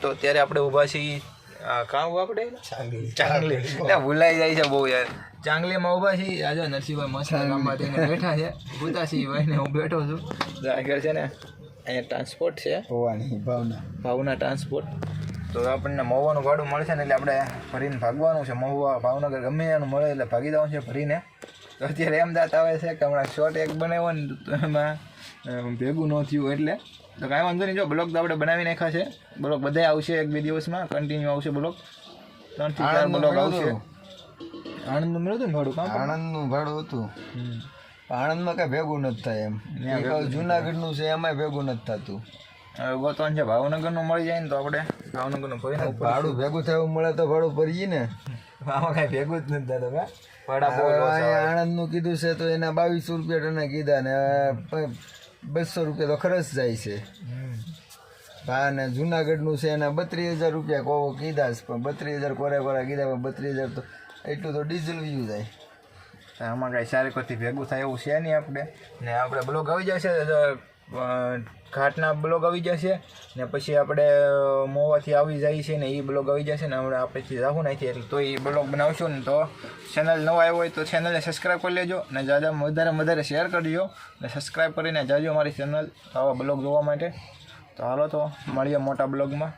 તો અત્યારે આપણે ઊભા છીએ કાં ઊભા આપણે ચાંગલી એટલે ભૂલાઈ જાય છે બહુ યાર. ચાંગલીમાં ઊભા છીએ. આજે નરસિંહભાઈ મસ્ત કામમાં થઈને બેઠા છે. ભૂતાસિંહ ભાઈને હું બેઠો છું. આગળ છે ને અહીંયા ટ્રાન્સપોર્ટ છે ભાવના ટ્રાન્સપોર્ટ. તો આપણને મહુવાનું ભાડું મળશે ને એટલે આપણે ભરીને ભાગવાનું છે. મહુવા ભાવનગર ગમે એનું મળે એટલે ભાગી જવાનું છે ભરીને. તો અત્યારે એમ દાંત આવે છે કે હમણાં શોર્ટ એક બનાવ્યો ને તો એમાં ભેગું ન થયું એટલે તો કાંઈ વાંધો નહીં. જો બ્લોગ તો આપણે બનાવી નાખ્યા છે. બ્લોગ બધા આવશે 1-2 દિવસમાં કન્ટિન્યુ આવશે બ્લોગ. 3 થી 4 બ્લોગ આવશે. આણંદનું મળ્યું હતું ને ભાડું? આણંદનું ભાડું હતું. આણંદમાં કાંઈ ભેગું નથી થાય એમ. જુનાગઢનું છે એમાંય ભેગું નથી થતું. હવે ગોતવાનું છે ભાવનગરનું મળી જાય ને તો આપણે ભાવનગરનું ભરીને ભાડું ભેગું થયું મળે તો ભાડું ભરીએ ને. આમાં કાંઈ ભેગું જ નથી થતું. ભાડા બહુ આણંદનું કીધું છે તો એના 2200 રૂપિયા ટને કીધા ને 200 રૂપિયા તો ખર્ચ જાય છે. અને જુનાગઢનું છે એના 32,000 રૂપિયા કહો કીધા છે પણ 32,000 કોરા કીધા પણ 32,000 તો એટલું તો ડીઝલ વ્યૂ જાય. આમાં કાંઈ સારી કોથી ભેગું થાય એવું છે નહીં આપણે. ને આપણે બ્લોગ આવી જશે ઘાટના બ્લોગ આવી જશે ને પછી આપણે મોવાથી આવી જાય છે ને એ બ્લોગ આવી જશે ને હમણાં આપણેથી રાખું નથી એટલે તો એ બ્લોગ બનાવશું ને તો ચેનલ નવા આવ્યો હોય તો ચેનલને સબસ્ક્રાઈબ કરી લેજો ને વધારે શેર કરજો ને સબસ્ક્રાઈબ કરીને જાજો મારી ચેનલ આવા બ્લોગ જોવા માટે. તો હાલો તો મળીએ મોટા બ્લોગમાં.